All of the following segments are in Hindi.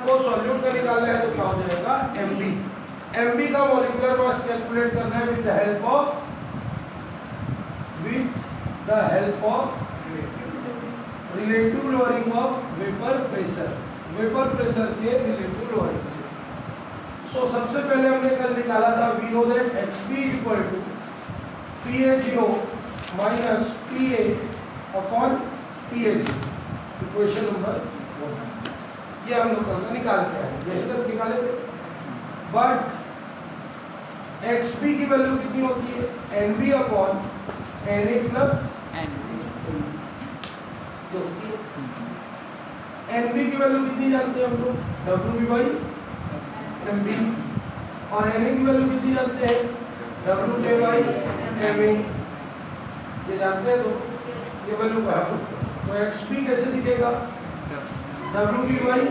आपको सॉल्यूट का निकालना है तो क्या हो जाएगा एमबी। एमबी का मॉलिक्यूलर मास कैलकुलेट करना है with the help of relative lowering of vapour pressure, vapour pressure के रिलेटिव लोअरिंग से। सो सबसे पहले हमने कल निकाला था we know that XP equal to PA0 minus PA upon PA0, equation number 1। ये हम लोग कल निकाल के आए, यही तक निकाले थे। बट XP की वैल्यू कितनी होती है, NB upon NA plus NB की वैल्यू कितनी जानते हैं हम लोग, WB बाई MB, और NA की वैल्यू कितनी जानते हैं, WK बाई MA। ये जानते हैं तो ये वैल्यू का है, तो XP कैसे दिखेगा, WB by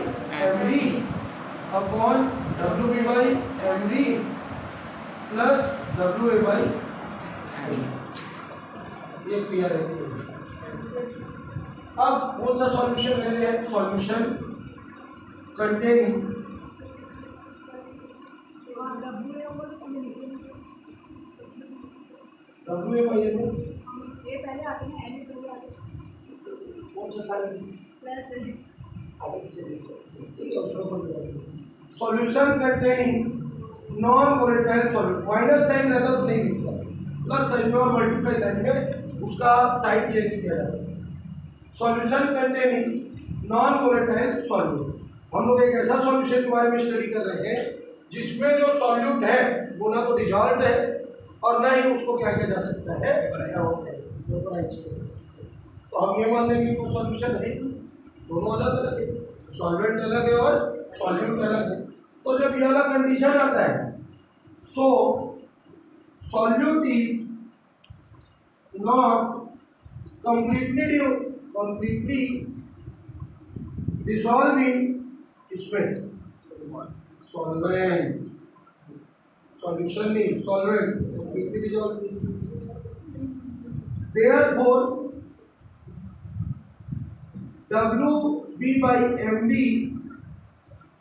MD upon WB by MD plus WA by MD। ये क्लियर है। अब कौन सा सॉल्यूशन ले रहे हैं, solution containing WA by MA। ये पहले आते हैं NA पहले आते हैं, कौन सा sign plus solution containing non volatile solute, minus sign रहता तो नहीं लिखता, प्लस साइन में और मल्टीप्लाई साइन में उसका साइन चेंज किया जा सकता है। Solution containing non volatile solute, हम लोग एक ऐसा सॉल्यूशन के बारे में स्टडी कर रहे हैं जिसमें जो सॉल्यूट है वो ना तो डिजॉल्व है और ना ही उसको क्या किया जा सकता है, वेपराइज किया जा सकता है। तो हम ये मान लेंगे कि सॉल्यूशन है, दोनों अलग अलग है, सॉल्वेंट अलग है और सॉल्यूट अलग है। तो जब ये वाला कंडीशन आता है, so solute is not completely dissolving इसमें solvent, solution नहीं solvent, completely dissolving। Therefore WB by MB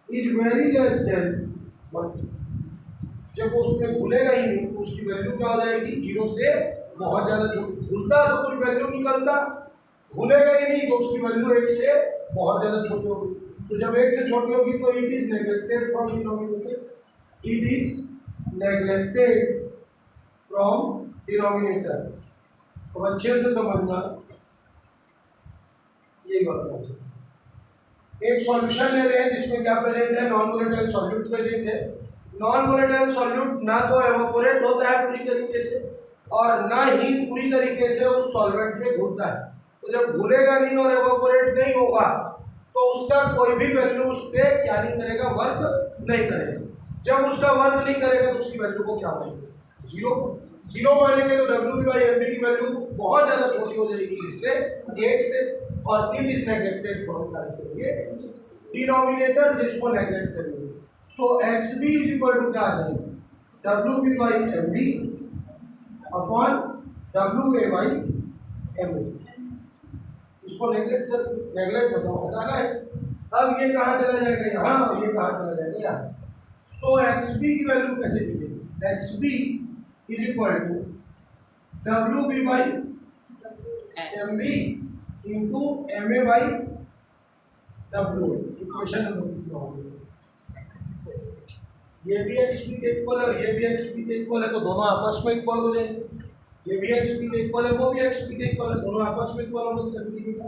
is very less than 1। जब वो उसमें घुलेगा ही नहीं तो उसकी वैल्यू क्या हो जाएगी, 0 से बहुत ज्यादा छोटी। घुलता तो कुछ वैल्यू निकलता, घुलेगा ही नहीं तो उसकी वैल्यू 1 से बहुत ज्यादा छोटी होगी। तो जब 1 से छोटी होगी तो it is neglected from denominator, it is neglected from denominator. तो अच्छे से समझना, यही बात है। एक सॉल्यूशन ले रहे हैं जिसमें क्या प्रेजेंट है, नॉन वोलेटाइल सॉल्यूट प्रेजेंट है। नॉन वोलेटाइल सॉल्यूट ना तो एवापोरेट होता है पूरी तरीके से और ना ही पूरी तरीके से उस सॉल्वेंट में घुलता है। तो जब घुलेगा नहीं और एवापोरेट नहीं होगा तो उसका कोई भी वैल्यू उस पर क्या नहीं करेगा, वर्क नहीं करेगा। जब उसका वर्क नहीं करेगा तो उसकी वैल्यू को क्या मानेंगे, 0 मानेंगे। तो WB बाई MB की वैल्यू बहुत ज़्यादा छोटी हो जाएगी, इससे 1 से, और इट इज नेग्लेक्टेड फ्रॉम करेंगे डिनोमिनेटर से, इसको नेग्लेक्ट करेंगे। सो XB इज इक्वल टू क्या आ जाएगा, WB by MB upon WA by MA। इसको नेग्लेक्ट बताओ, हटाना है। अब ये कहाँ चला जाएगा, यहाँ, और ये कहाँ चला जाएगा, यहाँ। सो XB की वैल्यू कैसे दिखेगी, XB is equal to WB by MB into MA by WA। Equation number कितना हो गया, ये भी XB के इक्वल है और ये भी XB के इक्वल है, तो दोनों आपस में इक्वल हो जाएंगे। ये भी XB के इक्वल है, वो भी XB के इक्वल है, दोनों आपस में इक्वल होने तो कैसे दिखेगा,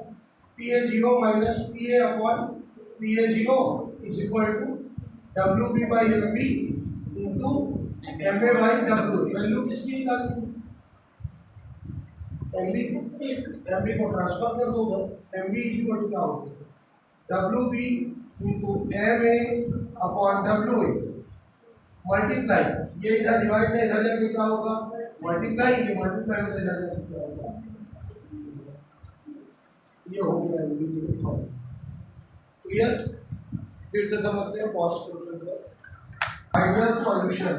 PA0 minus PA upon PA0 is equal to WB by MB into MA by WA। Value किसकी निकालनी है, MB को ट्रांसफर कर दो, MB इज इक्वल टू क्या हो गया, WB into MA upon WA multiply, ये इधर डिवाइड में इधर जाके क्या होगा, मल्टीप्लाई, ये मल्टीप्लाई में इधर जाके क्या होगा, ये हो गया। क्लियर, फिर से समझते हैं, पॉज करते हैं। आइडियल सॉल्यूशन,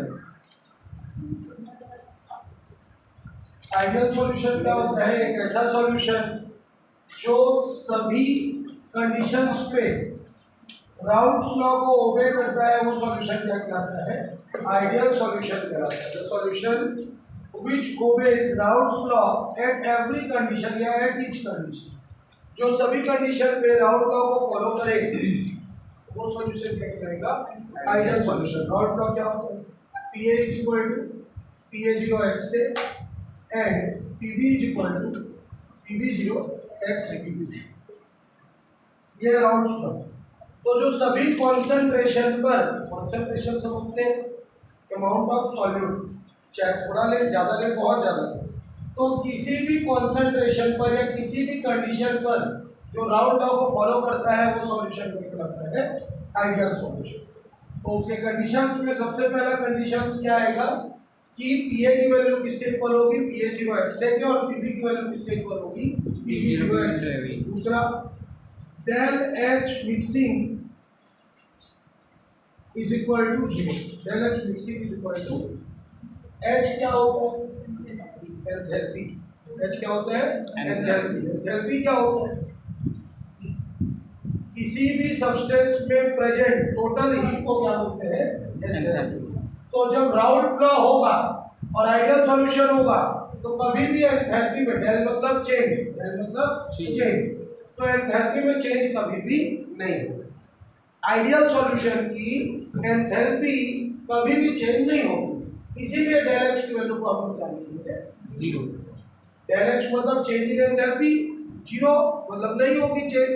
आइडियल सॉल्यूशन क्या होता है, एक ऐसा सॉल्यूशन जो सभी कंडीशंस पे राउल्ट्स लॉ को ओबे करता है वो सॉल्यूशन क्या कहलाता है? आइडियल सॉल्यूशन कहलाता है। The solution which obeys Raoult's law at every condition या एट ईच कंडीशन, जो सभी कंडीशन पे राउल्ट लॉ को फॉलो करे वो सॉल्यूशन क्या कहलाएगा? Ideal solution. राउल्ट लॉ क्या होता है? PA equal to PA0 x से and PB equal to PB0 x PB, ये राउल्ट्स लॉ। तो जो सभी कॉन्सेंट्रेशन पर, कॉन्सेंट्रेशन समझते हैं अमाउंट ऑफ सॉल्यूट, चाहे थोड़ा ले, ज्यादा ले, बहुत ज्यादा ले, तो किसी भी कॉन्सेंट्रेशन पर या किसी भी कंडीशन पर जो राउल्ट लॉ को फॉलो करता है वो सॉल्यूशन कहलाता है आइडियल सॉल्यूशन। तो उसके कंडीशंस में सबसे पहला कंडीशंस क्या आएगा कि PA की वैल्यू किसके इक्वल होगी? PA0 x के, और PB की वैल्यू किसके इक्वल होगी? PB0 x। दूसरा, del H mixing is equal to 0। del H mixing is equal to, H क्या होता है? एंथैल्पी। H क्या होता है? एंथैल्पी। एंथैल्पी क्या होता है? किसी भी सब्सटेंस में प्रेजेंट टोटल हीट को क्या बोलते हैं? एंथैल्पी। तो जब राउल्ट लॉ होगा और आइडियल सॉल्यूशन होगा तो कभी भी एंथैल्पी में, डेल मतलब चेंज, डेल मतलब चेंज, तो एंथैल्पी में चेंज कभी भी नहीं होगा। आइडियल सॉल्यूशन की एंथैल्पी कभी भी चेंज नहीं होगी, इसीलिए डेल H की वैल्यू को हम क्या लिखेंगे? 0। डेल H मतलब चेंज इन एंथैल्पी, 0 मतलब नहीं होगी चेंज।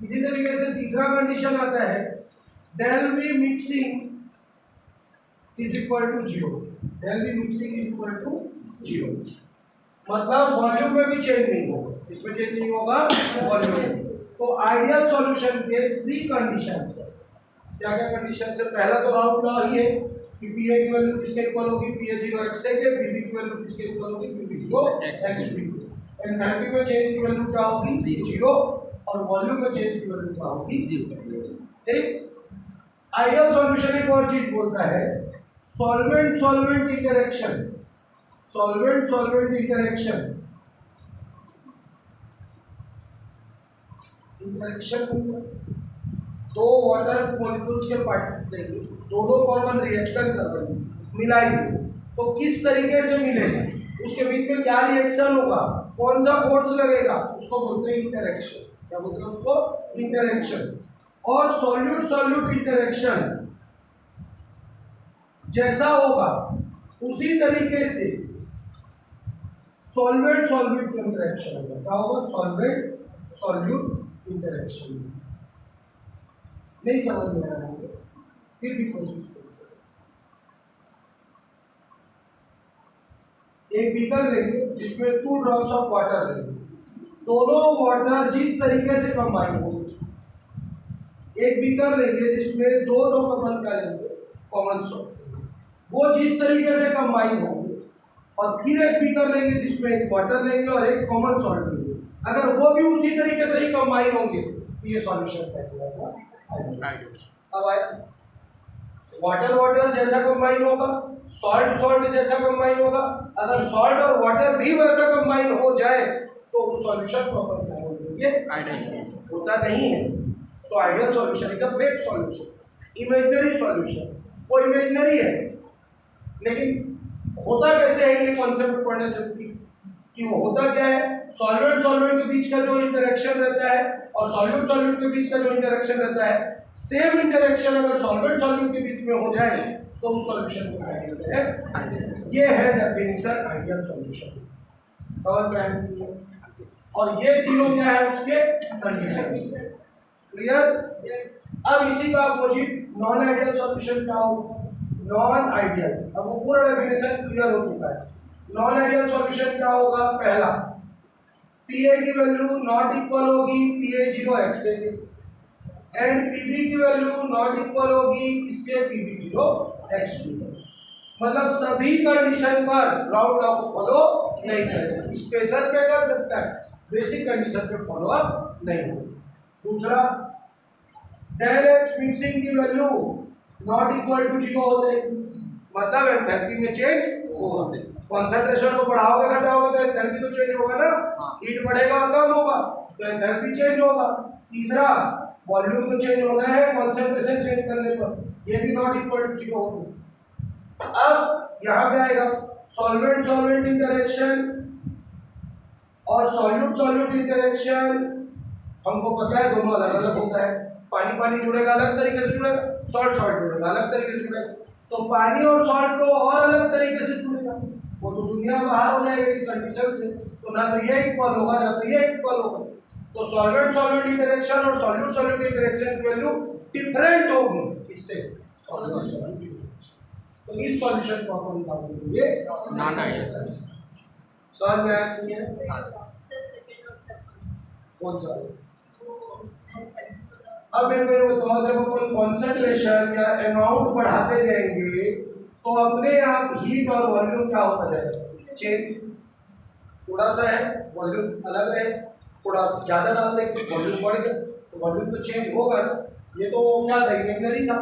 इसी तरीके से तीसरा कंडीशन आता है del V mixing is equal to 0। Del V mixing is equal to 0 मतलब वॉल्यूम में भी चेंज नहीं होगा। इसमें चेंज नहीं होगा वॉल्यूम में। तो आइडियल सॉल्यूशन के 3 कंडीशंस है। क्या क्या कंडीशन है? पहला तो राउल्ट लॉ ही है कि PA की वैल्यू किसके इक्वल होगी? PA0 x के, PB की वैल्यू किसके इक्वल होगी? PB0 x p। एंथैल्पी में चेंज की वैल्यू क्या होगी? 0, और वॉल्यूम में चेंज की वैल्यू क्या होगी? 0। ठीक। आइडियल सॉल्यूशन एक और चीज बोलता है, solvent solvent interaction. Solvent solvent interaction, दो वाटर मॉलिक्यूल्स के पार्ट लेंगे, दोनों कॉमन रिएक्शन कर रहे हैं, मिलाएंगे, तो किस तरीके से मिलेगा, उसके बीच में क्या रिएक्शन होगा, कौन सा फोर्स लगेगा, उसको बोलते हैं इंटरेक्शन। क्या बोलते हैं उसको? इंटरेक्शन। और सॉल्यूट सॉल्यूट इंटरेक्शन जैसा होगा उसी तरीके से सॉल्वेंट सॉल्यूट इंटरेक्शन होगा। क्या होगा? Solvent solute interaction. नहीं समझ में आ रहा है, फिर भी कोशिश करिए। एक बीकर लेंगे जिसमें 2 ड्रॉप्स ऑफ वाटर लेंगे, दोनों वाटर जिस तरीके से कंबाइन होंगे। एक बीकर लेंगे जिसमें 2 कॉमन क्या लेंगे? कॉमन सॉल्ट, वो जिस तरीके से कंबाइन होंगे, और फिर एक बीकर लेंगे जिसमें एक वाटर लेंगे और एक कॉमन सॉल्ट लेंगे, अगर वो भी उसी तरीके से ही कंबाइन होंगे तो ये सॉल्यूशन कहलाएगा आइडियल। अब आया वाटर वाटर जैसा कंबाइन होगा, सॉल्ट सॉल्ट जैसा कंबाइन होगा। अगर सॉल्ट और वाटर भी वैसा कंबाइन हो जाए तो उस सॉल्यूशन को अपन क्या बोलेंगे? आइडियल। होता नहीं है। So ideal solution is a fake solution, imaginary solution. वो इमेजिनरी है, लेकिन होता कैसे है ये कॉन्सेप्ट पढ़ना जरूरी कि वो होता क्या है। सॉल्वेंट सॉल्वेंट के बीच का जो इंटरेक्शन रहता है और सॉल्यूट सॉल्यूट के बीच का जो इंटरेक्शन रहता है, सेम इंटरेक्शन अगर सॉल्वेंट सॉल्यूट के बीच में हो जाए तो उस सॉल्यूशन को आइडियल है। ये है डेफिनेशन आइडियल सॉल्यूशन। समझ में आया? और ये तीनों क्या है उसके कंडीशंस। क्लियर? अब इसी का अपोजिट नॉन आइडियल सॉल्यूशन क्या होगा? Non ideal. अब वो पूरा डेफिनेशन क्लियर हो चुका है। नॉन आइडियल सॉल्यूशन क्या होगा? पहला, PA की वैल्यू नॉट इक्वल होगी PA0 x से, एंड PB की वैल्यू नॉट इक्वल होगी इसके PB0 x पे। मतलब सभी कंडीशन पर राउल्ट लॉ को फॉलो नहीं करेगा। स्पेशल पे कर सकता है, बेसिक कंडीशन पे फॉलो अप नहीं होगा। दूसरा, डेल H मिक्सिंग की वैल्यू नॉट इक्वल टू 0 हो जाएगी, मतलब एंथैल्पी में चेंज होगा। कॉन्सेंट्रेशन को बढ़ाओगे घटाओगे तो एंथैल्पी तो चेंज होगा ना, हीट बढ़ेगा और कम होगा तो एंथैल्पी चेंज होगा। तीसरा, वॉल्यूम तो चेंज होना है कॉन्सेंट्रेशन चेंज करने पर, ये भी नॉट इक्वल टू 0 होगा। अब यहाँ पे आएगा सॉल्वेंट सॉल्वेंट इंटरेक्शन और सॉल्यूट सॉल्यूट इंटरेक्शन। हमको पता है दोनों अलग अलग होता है, पानी पानी जुड़ेगा अलग तरीके से जुड़ेगा, सॉल्ट सॉल्ट जुड़ेगा अलग तरीके से जुड़ेगा। तो पानी और सॉल्ट तो और अलग तरीके से जुड़ेगा, वो तो दुनिया बाहर हो जाएगा इस कंडीशन से, तो ना तो ये इक्वल होगा ना तो ये इक्वल होगा। तो सॉल्वेंट सॉल्वेंट इंटरेक्शन और सॉल्यूट सॉल्यूट इंटरेक्शन की वैल्यू डिफरेंट होगी इससे, सॉल्वेंट सॉल्यूट इंटरेक्शन। तो इस सॉल्यूशन को हम निकाल देंगे नॉन आइडियल सॉल्व में आया नहीं है कौन सा। अब मेरे को ये बताओ, जब अपन कॉन्सेंट्रेशन या अमाउंट बढ़ाते जाएंगे तो अपने आप हीट और वॉल्यूम क्या होता जाएगा, चेंज। थोड़ा सा है वॉल्यूम अलग रहे, थोड़ा ज़्यादा डाल देंगे वॉल्यूम बढ़ गया, तो वॉल्यूम तो चेंज होगा ना। ये तो क्या था, इमेजिनरी था,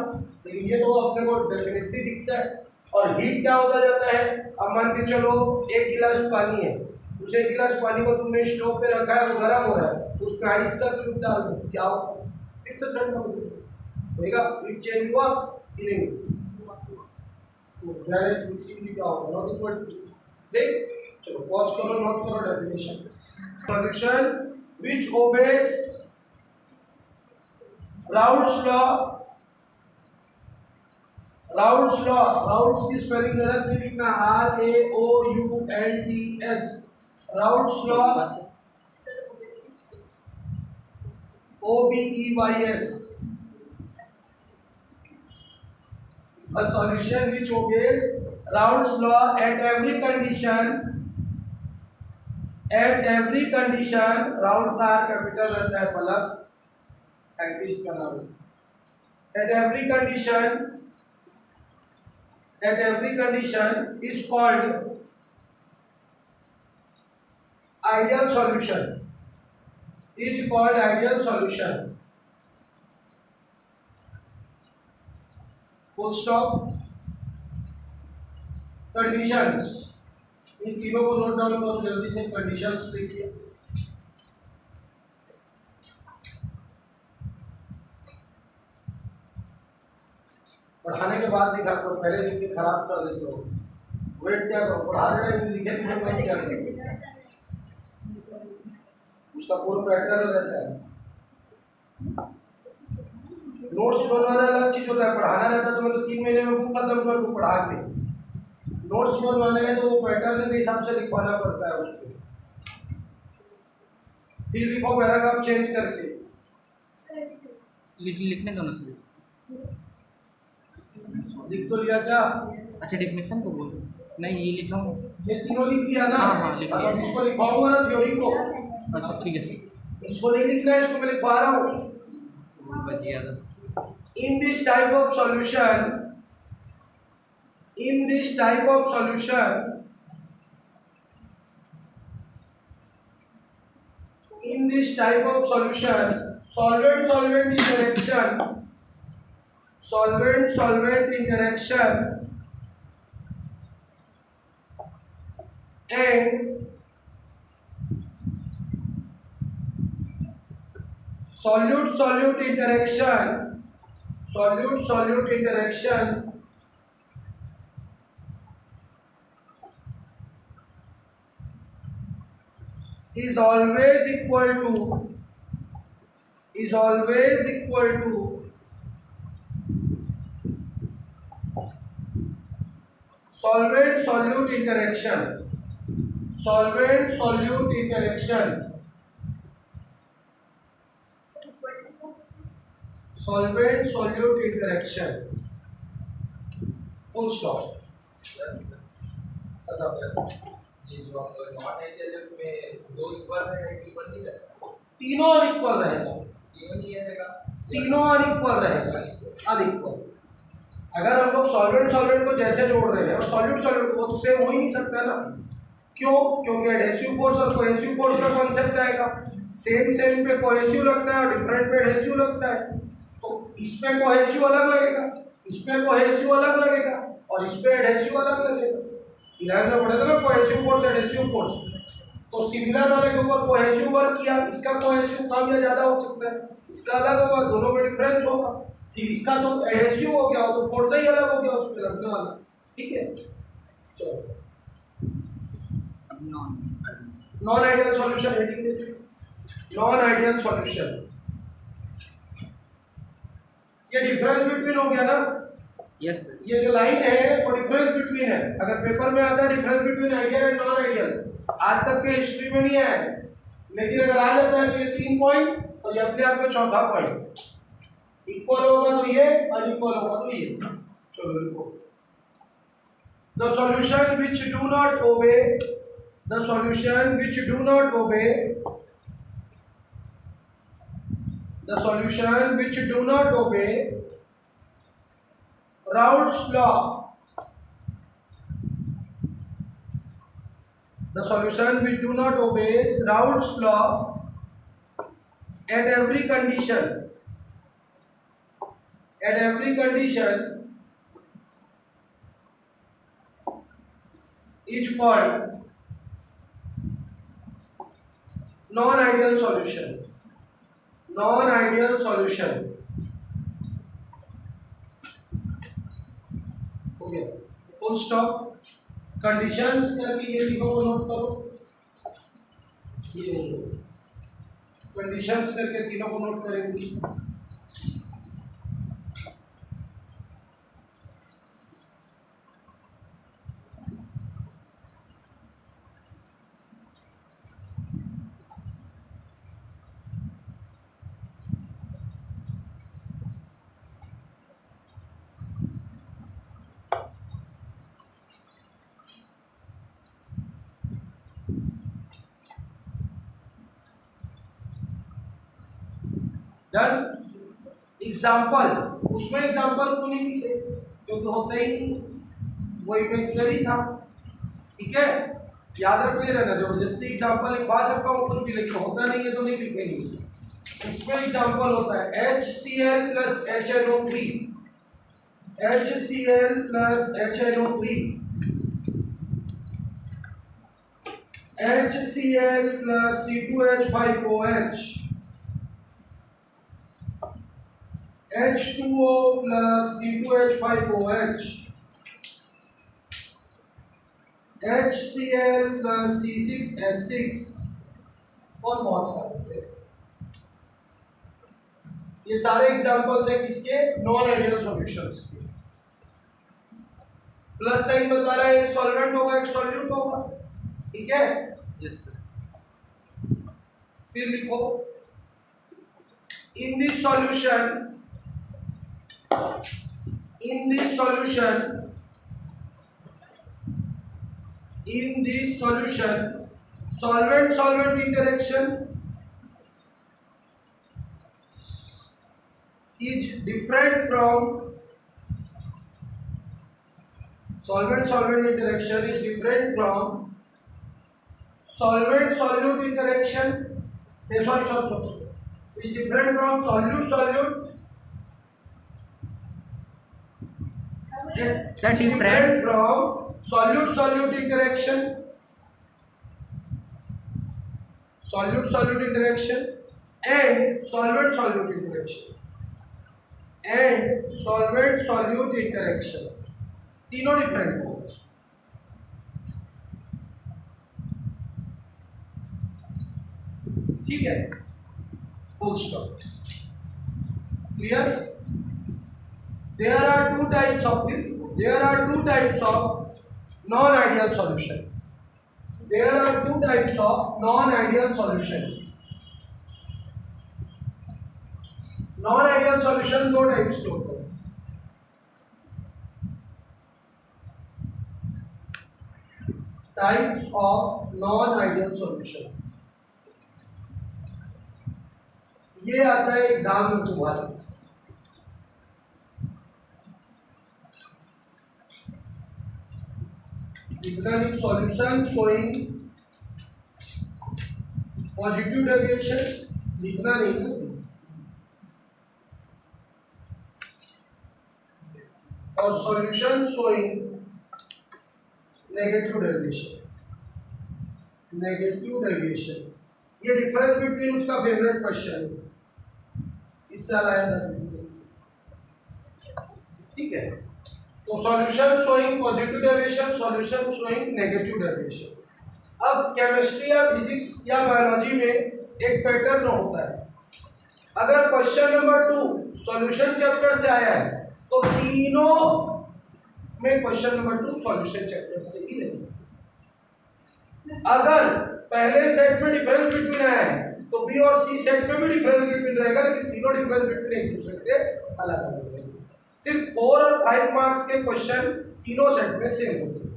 लेकिन ये तो अपने को डेफिनेटली दिखता है। और हीट क्या होता जाता है, अब मान के चलो 1 गिलास पानी है, उस 1 गिलास पानी को तुमने स्टोव पे रखा है, वो गर्म हो रहा है, उसमें आइस का क्यूब डाल दो, क्या होगा, फिर से ठंडा होगा, हीट चेंज हुआ कि नहीं। तो डायरेक्ट मिक्सिंग भी क्या होगा, नॉट इक्वल टू। देख चलो पॉज करो, नोट करो definition. Solution which obeys Raoult's law, Raoult's law, Raoult's की स्पेलिंग गलत नहीं लिखना, RAOULTS, Raoult's law OBEYS, a solution which obeys Raoult's law at every condition, Raoult का R कैपिटल रहता है, पलक साइंटिस्ट का नाम है। at every condition is called ideal solution, is called ideal solution, full stop। Conditions, इन तीनों को नोट डाउन करो जल्दी से, कंडीशंस लिखिए। पढ़ाने के बाद लिखा करो, पहले लिख के खराब कर देते हो, वेट क्या करो, पढ़ा रहे हैं लिखे लिखे वेट क्या करो, उसका पूरा पैटर्न रहता है। नोट्स बनवाना अलग चीज होता है, पढ़ाना रहता है तो मैं तो 3 महीने में बुक खत्म कर दूं पढ़ा के। नोट्स बनवाने में तो वो पैटर्न के हिसाब से लिखवाना पड़ता है उसको, फिर लिखो पैराग्राफ चेंज करके। लिखने दो ना सर, लिख तो लिया क्या? अच्छा डेफिनेशन को बोल, नहीं ये लिख रहा हूँ, ये तीनों लिख लिया ना। हाँ, लिख लिया। अब इसको लिखवाऊंगा ना थ्योरी को। अच्छा ठीक है सर, इसको नहीं लिखना है, इसको मैं लिखवा रहा हूँ। बच गया था। In this type of solution, solvent interaction and solute interaction is always equal to solvent solute interaction full stop। ये जो हम लोग नॉन आइडियल में दो इक्वल है, इक्वल नहीं रहता, तीनों अनइक्वल रहेगा, तीनों नहीं रहेगा, तीनों अनइक्वल रहेगा, अनइक्वल। अगर हम लोग सॉल्वेंट को जैसे जोड़ रहे हैं और सॉल्यूट वो तो सेम हो ही नहीं सकता ना। क्यों? क्योंकि एडहेसिव फोर्स और कोहेसिव फोर्स का कॉन्सेप्ट आएगा, सेम पे कोहेसिव लगता है और डिफरेंट पे एडहेसिव लगता है। तो इसमें कोहेसिव अलग लगेगा, इसमें कोहेसिव अलग लगेगा और इस पे एडहेसिव अलग लगेगा। ध्यान से पड़ेगा ना, कोहेसिव फोर्स एडहेसिव फोर्स। तो सिमिलर वाले के ऊपर कोहेसिव वर्क किया, इसका कोहेसिव कम या ज्यादा हो सकता है, इसका अलग होगा, दोनों में डिफरेंस होगा। ठीक, इसका तो एडहेसिव हो गया, तो फोर्स ही अलग हो गया उसमें लगने वाला। ठीक है, चलो अब non non ideal solution heading दे, नॉन आइडियल सॉल्यूशन। ये डिफरेंस बिटवीन हो गया ना, यस सर। ये जो लाइन है वो डिफरेंस बिटवीन है। अगर पेपर में आता है difference between ideal and non ideal, आज तक के हिस्ट्री में नहीं आया है, लेकिन अगर आ जाता है तो ये 3 पॉइंट और ये अपने आप में चौथा पॉइंट, इक्वल होगा तो ये, अनइक्वल होगा तो ये। चलो लिखो, the solution which do not obey, the solution which do not obey, the solution which do not obey Raoult's law, the solution which do not obeys Raoult's law at every condition, at every condition is called non-ideal solution, non-ideal solution। हो गया, फुल स्टॉप। कंडीशंस करके ये लिखो, नोट करो, ये कंडीशंस करके तीनों को नोट करेंगे। डन। एग्जाम्पल, उसमें एग्जाम्पल क्यों नहीं लिखे, क्योंकि होता ही नहीं, वो इमेजिनरी था। ठीक है, याद रख ले रहना, जबरदस्ती एग्जाम्पल लिखवा सकता हूँ कुछ भी, लेकिन होता नहीं है तो नहीं लिखेंगे। इसमें एग्जाम्पल होता है HCl plus HNO3, HCl plus HNO3, HCl plus C2H5OH, H2O plus C2H5OH, HCl plus C6H6 और बहुत सारे। ये सारे एग्जांपल्स हैं किसके, नॉन आइडियल सॉल्यूशंस के। प्लस साइन बता रहा है एक सॉल्वेंट होगा एक सॉल्यूट होगा। ठीक है, यस सर। फिर लिखो, in this solution, in this solution, in this solution, solvent solvent interaction is different from, solvent solvent interaction is different from solvent solute interaction, sorry, is different from solute solute, Sir, different from solute solute interaction, solute solute interaction and solvent solute interaction, and solvent solute interaction, तीनों डिफरेंट होगा। ठीक है, full stop. Clear? There are two types of non-ideal solution. There are two types of non-ideal solution. Non-ideal solution दो टाइप्स के होते हैं। Types of non-ideal solution, ये आता है एग्जाम में तुम्हारे। Economic solution showing positive deviation लिखना नहीं है, और solution showing negative deviation। Negative deviation. ये डिफरेंस बिटवीन उसका फेवरेट क्वेश्चन है, इस साल आया था। ठीक है, तो solution showing positive deviation, solution showing negative deviation. अब केमिस्ट्री या फिजिक्स या बायोलॉजी में एक पैटर्न होता है। अगर क्वेश्चन नंबर 2 सॉल्यूशन चैप्टर से आया है तो तीनों में क्वेश्चन नंबर 2 सॉल्यूशन चैप्टर से ही रहेगा। अगर पहले सेट में डिफरेंस बिटवीन आया है तो बी और सी सेट में भी डिफरेंस बिटवीन रहेगा, लेकिन तीनों डिफरेंस बिटवीन एक दूसरे से अलग अलग रहेंगे। सिर्फ 4 और 5 मार्क्स के क्वेश्चन तीनों सेट में सेम होते हैं।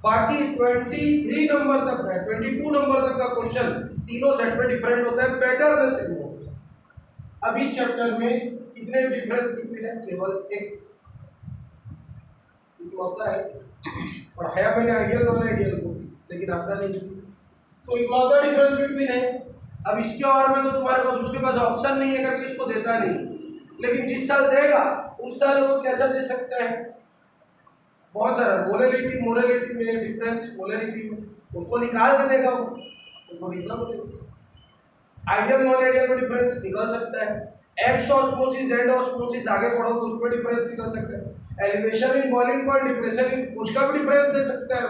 बाकी 23 नंबर तक है, 22 नंबर तक का क्वेश्चन तीनों सेट में डिफरेंट होता है, पैटर्न सेम होता है। अब इस चैप्टर में कितने डिफरेंस बिटवीन है? केवल एक होता है। पढ़ाया मैंने आइडियल नॉन आइडियल को, लेकिन आता नहीं, तो इकलौता डिफरेंस बिटवीन है। अब इसके और में तो तुम्हारे पास उसके पास ऑप्शन नहीं है करके इसको देता नहीं, लेकिन जिस साल देगा उस साल वो कैसा दे सकता है? बहुत सारा मोलैरिटी में डिफरेंस, मोलैरिटी में उसको निकाल के देगा, वो लिखना पड़ेगा। आइडियल नॉन आइडियल में डिफरेंस निकल सकता है, एक्स ऑस्मोसिस एंड ऑस्मोसिस आगे पढ़ो तो उसमें डिफरेंस निकल सकता है, elevation in boiling point, depression in, उसका भी डिफरेंस दे सकता है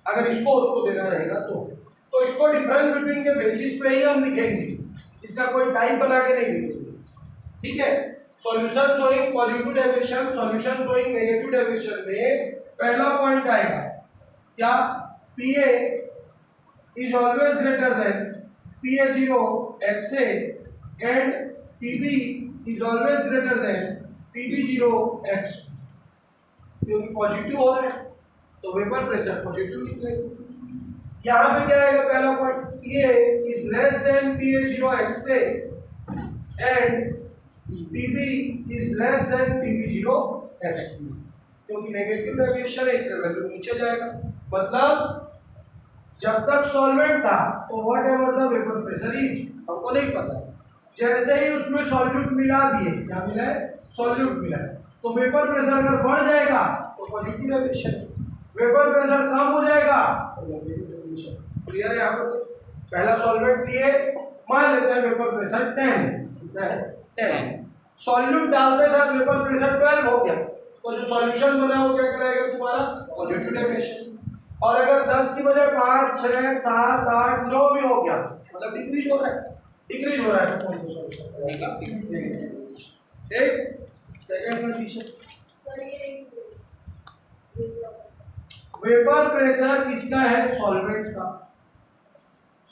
अगर इसको उसको देना रहेगा तो इसको डिफरेंस बिटवीन के बेसिस पे ही हम लिखेंगे, इसका कोई टाइप बना के नहीं लिखेंगे। ठीक है, solution showing positive deviation, solution showing negative deviation में पहला पॉइंट आएगा क्या? PA is always greater than PA0 XA and PB is always greater than PB0 X। क्योंकि पॉजिटिव हो रहा है तो वेपर प्रेशर पॉजिटिव निकलेगा। यहाँ पे क्या आएगा? पहला point PA is less than PA0 XA and PB is less than PB0 XB। क्योंकि नेगेटिव डेविएशन है इसलिए वैल्यू नीचे जाएगा। मतलब जब तक सॉल्वेंट था तो what ever the vapour pressure is, हमको नहीं पता, जैसे ही उसमें सॉल्यूट मिला दिए, क्या मिला है? सॉल्यूट मिला है, तो वेपर प्रेशर अगर बढ़ जाएगा तो पॉजिटिव डेविएशन, वेपर प्रेशर कम हो जाएगा तो नेगेटिव डेविएशन। क्लियर है? यहाँ पर पहला सॉल्वेंट लिए, मान लेते हैं वेपर प्रेशर 10 कितना है? 10। सॉल्यूट डालते साथ वेपर प्रेशर 12 हो गया, तो जो सॉल्यूशन बना वो क्या कराएगा? तुम्हारा पॉजिटिव डेविएशन। और अगर 10 की बजाय 5, 6, 7, 8, 9 भी हो गया, मतलब डिक्रीज हो रहा है, तो कौन सा सॉल्यूशन? ठीक। सेकंड कंडीशन, वेपर प्रेशर किसका है? सॉल्वेंट का।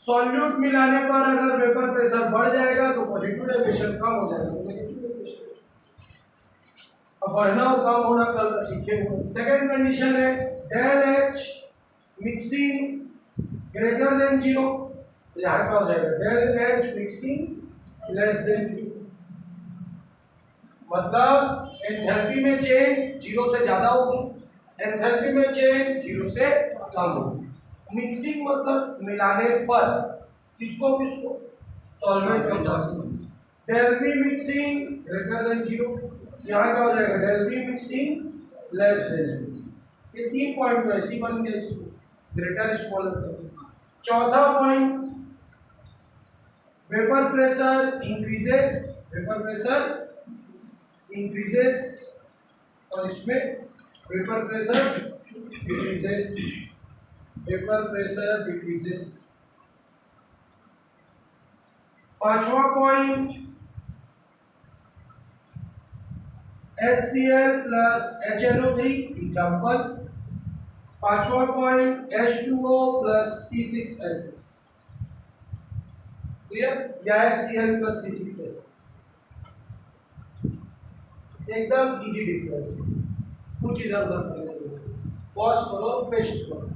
सॉल्यूट मिलाने पर अगर वेपर प्रेशर बढ़ जाएगा तो पॉजिटिव डेविएशन कम हो जाएगा तो नेगेटिव डेविएशन। अब बढ़ना और कम होना कल का सीखेंगे। सेकंड कंडीशन है del H mixing greater than 0, तो यहाँ क्या हो जाएगा? Del H mixing less than 0। मतलब एंथैल्पी में चेंज 0 से ज्यादा होगी, एंथैल्पी में चेंज 0 से कम होगी। मिक्सिंग मतलब मिलाने पर, किसको किसको? सॉल्वेंट के साथ। Del V mixing greater than 0, यहाँ क्या हो जाएगा? Del V mixing less than 0। ये 3 पॉइंट वैसे ही बन गए, इसको ग्रेटर स्मॉलर करके। चौथा point, vapour pressure increases, vapour pressure increases और इसमें vapour pressure decreases, vapour pressure decreases. पांचवा point, HCl plus HNO3 example. पांचवा पॉइंट H2O प्लस C6H6, क्लियर? या HCl प्लस C6H6, एकदम इजी डिफरेंस, कुछ इधर उधर करने की, पॉज करो, पेस्ट करो।